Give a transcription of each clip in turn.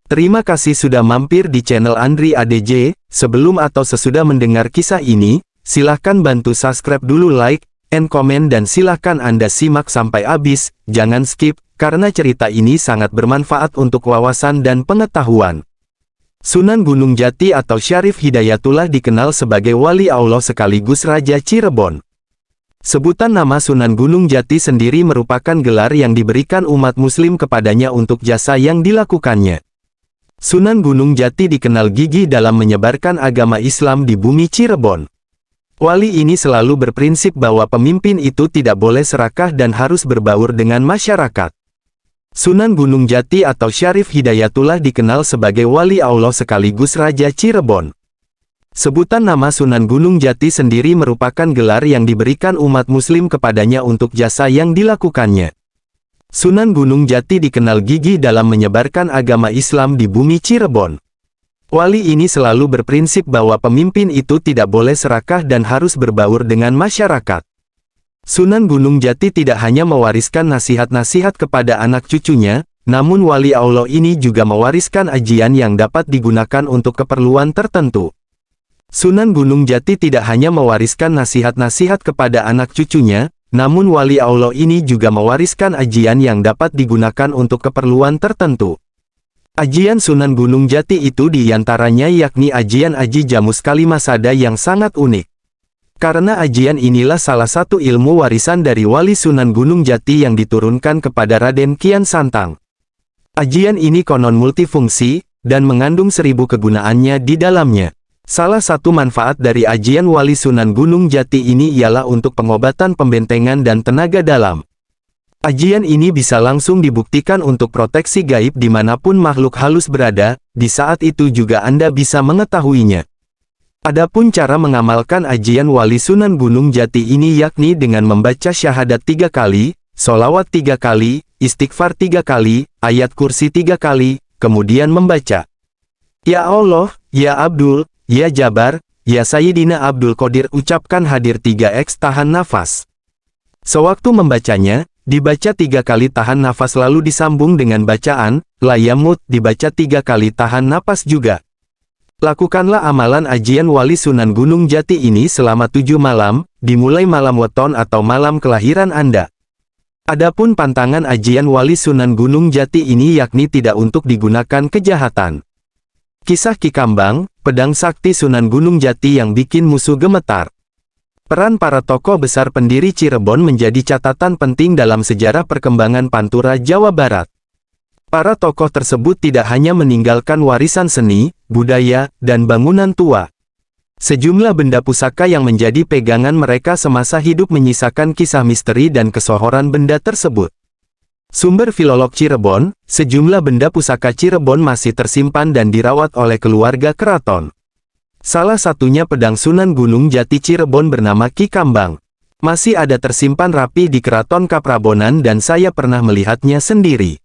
Terima kasih sudah mampir di channel Andri ADJ. Sebelum atau sesudah mendengar kisah ini, silahkan bantu subscribe dulu, like, and comment, dan silahkan Anda simak sampai habis, jangan skip, karena cerita ini sangat bermanfaat untuk wawasan dan pengetahuan. Sunan Gunung Jati atau Syarif Hidayatullah dikenal sebagai wali Allah sekaligus Raja Cirebon. Sebutan nama Sunan Gunung Jati sendiri merupakan gelar yang diberikan umat muslim kepadanya untuk jasa yang dilakukannya. Sunan Gunung Jati dikenal gigih dalam menyebarkan agama Islam di bumi Cirebon. Wali ini selalu berprinsip bahwa pemimpin itu tidak boleh serakah dan harus berbaur dengan masyarakat. Sunan Gunung Jati atau Syarif Hidayatullah dikenal sebagai wali Allah sekaligus Raja Cirebon. Sebutan nama Sunan Gunung Jati sendiri merupakan gelar yang diberikan umat muslim kepadanya untuk jasa yang dilakukannya. Sunan Gunung Jati dikenal gigih dalam menyebarkan agama Islam di bumi Cirebon. Wali ini selalu berprinsip bahwa pemimpin itu tidak boleh serakah dan harus berbaur dengan masyarakat. Sunan Gunung Jati tidak hanya mewariskan nasihat-nasihat kepada anak cucunya, namun wali Allah ini juga mewariskan ajian yang dapat digunakan untuk keperluan tertentu. Sunan Gunung Jati tidak hanya mewariskan nasihat-nasihat kepada anak cucunya, namun wali Allah ini juga mewariskan ajian yang dapat digunakan untuk keperluan tertentu. Ajian Sunan Gunung Jati itu diantaranya yakni ajian Aji Jamus Kalimasada yang sangat unik. Karena ajian inilah salah satu ilmu warisan dari wali Sunan Gunung Jati yang diturunkan kepada Raden Kian Santang. Ajian ini konon multifungsi, dan mengandung 1000 kegunaannya di dalamnya. Salah satu manfaat dari ajian wali Sunan Gunung Jati ini ialah untuk pengobatan pembentengan dan tenaga dalam. Ajian ini bisa langsung dibuktikan untuk proteksi gaib dimanapun makhluk halus berada, di saat itu juga Anda bisa mengetahuinya. Adapun cara mengamalkan ajian wali Sunan Gunung Jati ini yakni dengan membaca syahadat 3 kali, sholawat 3 kali, istighfar 3 kali, ayat kursi 3 kali, kemudian membaca, Ya Allah, Ya Abdul, Ya Jabar, Ya Sayyidina Abdul Qadir, ucapkan hadir 3x, tahan nafas. Sewaktu membacanya, dibaca 3 kali tahan nafas lalu disambung dengan bacaan, layamut, dibaca 3 kali tahan napas juga. Lakukanlah amalan ajian wali Sunan Gunung Jati ini selama 7 malam, dimulai malam weton atau malam kelahiran Anda. Adapun pantangan ajian wali Sunan Gunung Jati ini yakni tidak untuk digunakan kejahatan. Kisah Ki Kambang, pedang sakti Sunan Gunung Jati yang bikin musuh gemetar. Peran para tokoh besar pendiri Cirebon menjadi catatan penting dalam sejarah perkembangan Pantura Jawa Barat. Para tokoh tersebut tidak hanya meninggalkan warisan seni, budaya, dan bangunan tua. Sejumlah benda pusaka yang menjadi pegangan mereka semasa hidup menyisakan kisah misteri dan kesohoran benda tersebut. Sumber Filolog Cirebon, sejumlah benda pusaka Cirebon masih tersimpan dan dirawat oleh keluarga keraton. Salah satunya pedang Sunan Gunung Jati Cirebon bernama Ki Kambang. Masih ada tersimpan rapi di Keraton Kaprabonan dan saya pernah melihatnya sendiri.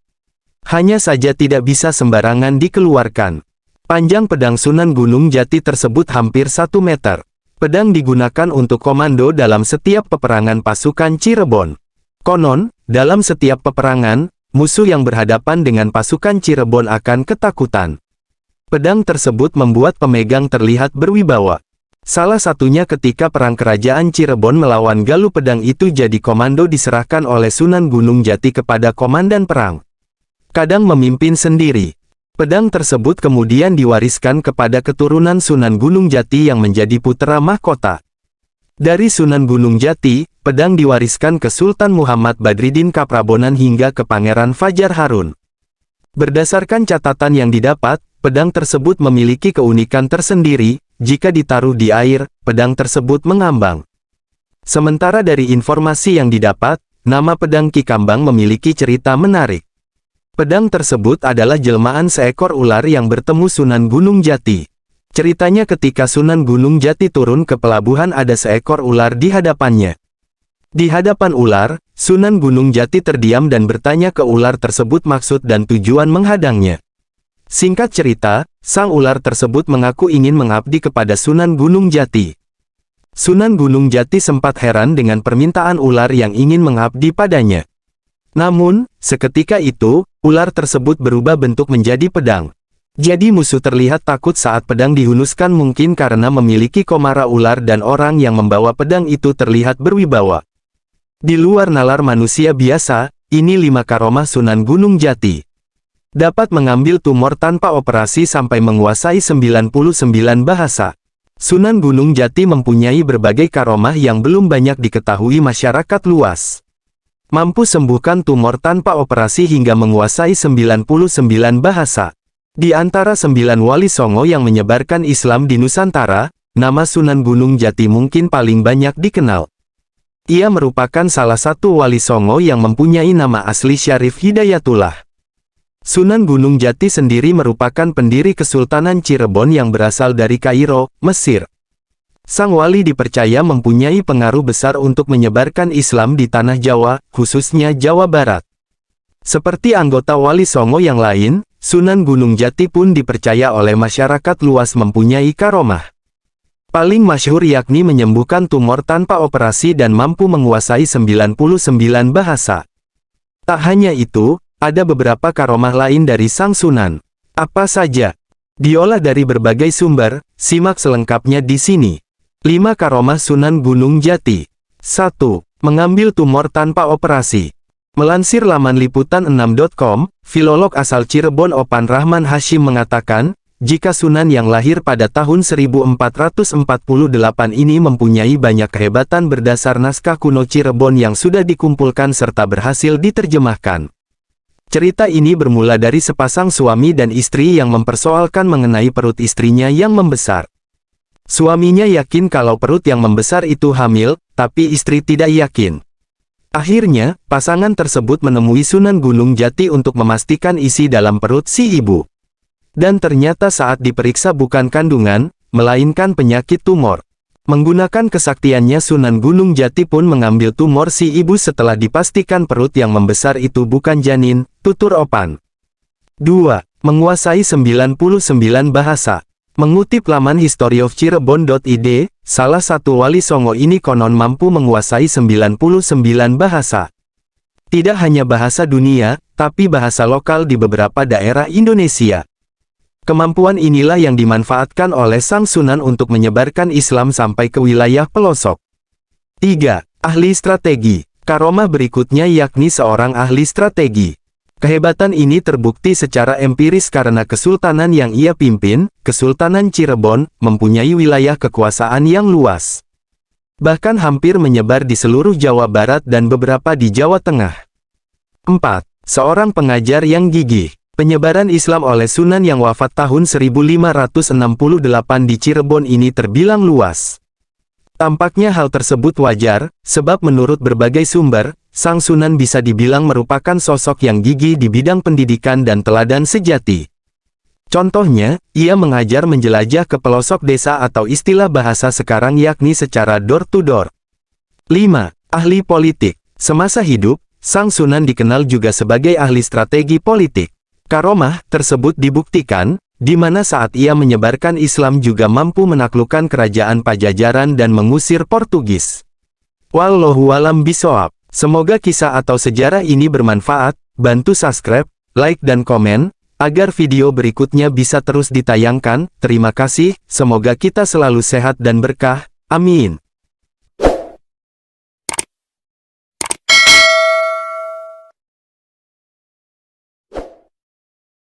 Hanya saja tidak bisa sembarangan dikeluarkan. Panjang pedang Sunan Gunung Jati tersebut hampir 1 meter. Pedang digunakan untuk komando dalam setiap peperangan pasukan Cirebon. Konon, dalam setiap peperangan, musuh yang berhadapan dengan pasukan Cirebon akan ketakutan. Pedang tersebut membuat pemegang terlihat berwibawa. Salah satunya ketika perang kerajaan Cirebon melawan Galuh, pedang itu jadi komando diserahkan oleh Sunan Gunung Jati kepada komandan perang. Kadang memimpin sendiri. Pedang tersebut kemudian diwariskan kepada keturunan Sunan Gunung Jati yang menjadi putra mahkota. Dari Sunan Gunung Jati, pedang diwariskan ke Sultan Muhammad Badriddin Kaprabonan hingga ke Pangeran Fajar Harun. Berdasarkan catatan yang didapat, pedang tersebut memiliki keunikan tersendiri. Jika ditaruh di air, pedang tersebut mengambang. Sementara dari informasi yang didapat, nama pedang Ki Kambang memiliki cerita menarik. Pedang tersebut adalah jelmaan seekor ular yang bertemu Sunan Gunung Jati. Ceritanya ketika Sunan Gunung Jati turun ke pelabuhan ada seekor ular di hadapannya. Di hadapan ular, Sunan Gunung Jati terdiam dan bertanya ke ular tersebut maksud dan tujuan menghadangnya. Singkat cerita, sang ular tersebut mengaku ingin mengabdi kepada Sunan Gunung Jati. Sunan Gunung Jati sempat heran dengan permintaan ular yang ingin mengabdi padanya. Namun, seketika itu, ular tersebut berubah bentuk menjadi pedang. Jadi musuh terlihat takut saat pedang dihunuskan mungkin karena memiliki komara ular dan orang yang membawa pedang itu terlihat berwibawa. Di luar nalar manusia biasa, ini 5 karomah Sunan Gunung Jati. Dapat mengambil tumor tanpa operasi sampai menguasai 99 bahasa. Sunan Gunung Jati mempunyai berbagai karomah yang belum banyak diketahui masyarakat luas. Mampu sembuhkan tumor tanpa operasi hingga menguasai 99 bahasa. Di antara 9 wali songo yang menyebarkan Islam di Nusantara, nama Sunan Gunung Jati mungkin paling banyak dikenal. Ia merupakan salah satu wali songo yang mempunyai nama asli Syarif Hidayatullah. Sunan Gunung Jati sendiri merupakan pendiri Kesultanan Cirebon yang berasal dari Kairo, Mesir. Sang wali dipercaya mempunyai pengaruh besar untuk menyebarkan Islam di tanah Jawa, khususnya Jawa Barat. Seperti anggota wali songo yang lain, Sunan Gunung Jati pun dipercaya oleh masyarakat luas mempunyai karomah. Paling masyhur yakni menyembuhkan tumor tanpa operasi dan mampu menguasai 99 bahasa. Tak hanya itu, ada beberapa karomah lain dari Sang Sunan. Apa saja? Diolah dari berbagai sumber, simak selengkapnya di sini. 5 karomah Sunan Gunung Jati. 1. Mengambil tumor tanpa operasi. Melansir laman liputan6.com, filolog asal Cirebon Opan Rahman Hashim mengatakan, jika Sunan yang lahir pada tahun 1448 ini mempunyai banyak kehebatan berdasar naskah kuno Cirebon yang sudah dikumpulkan serta berhasil diterjemahkan. Cerita ini bermula dari sepasang suami dan istri yang mempersoalkan mengenai perut istrinya yang membesar. Suaminya yakin kalau perut yang membesar itu hamil, tapi istri tidak yakin. Akhirnya, pasangan tersebut menemui Sunan Gunung Jati untuk memastikan isi dalam perut si ibu. Dan ternyata saat diperiksa bukan kandungan, melainkan penyakit tumor. Menggunakan kesaktiannya Sunan Gunung Jati pun mengambil tumor si ibu setelah dipastikan perut yang membesar itu bukan janin, tutur Opan. 2. Menguasai 99 bahasa. Mengutip laman historyofcirebon.id, salah satu wali songo ini konon mampu menguasai 99 bahasa. Tidak hanya bahasa dunia, tapi bahasa lokal di beberapa daerah Indonesia. Kemampuan inilah yang dimanfaatkan oleh Sang Sunan untuk menyebarkan Islam sampai ke wilayah pelosok. 3. Ahli strategi. Karomah berikutnya yakni seorang ahli strategi. Kehebatan ini terbukti secara empiris karena kesultanan yang ia pimpin, Kesultanan Cirebon, mempunyai wilayah kekuasaan yang luas. Bahkan hampir menyebar di seluruh Jawa Barat dan beberapa di Jawa Tengah. 4. Seorang pengajar yang gigih. Penyebaran Islam oleh Sunan yang wafat tahun 1568 di Cirebon ini terbilang luas. Tampaknya hal tersebut wajar, sebab menurut berbagai sumber, Sang Sunan bisa dibilang merupakan sosok yang gigih di bidang pendidikan dan teladan sejati. Contohnya, ia mengajar menjelajah ke pelosok desa atau istilah bahasa sekarang yakni secara door-to-door. 5. Ahli politik. Semasa hidup, Sang Sunan dikenal juga sebagai ahli strategi politik. Karomah tersebut dibuktikan, di mana saat ia menyebarkan Islam juga mampu menaklukkan kerajaan Pajajaran dan mengusir Portugis. Wallahu a'lam bishawab. Semoga kisah atau sejarah ini bermanfaat, bantu subscribe, like dan komen, agar video berikutnya bisa terus ditayangkan. Terima kasih, semoga kita selalu sehat dan berkah, amin.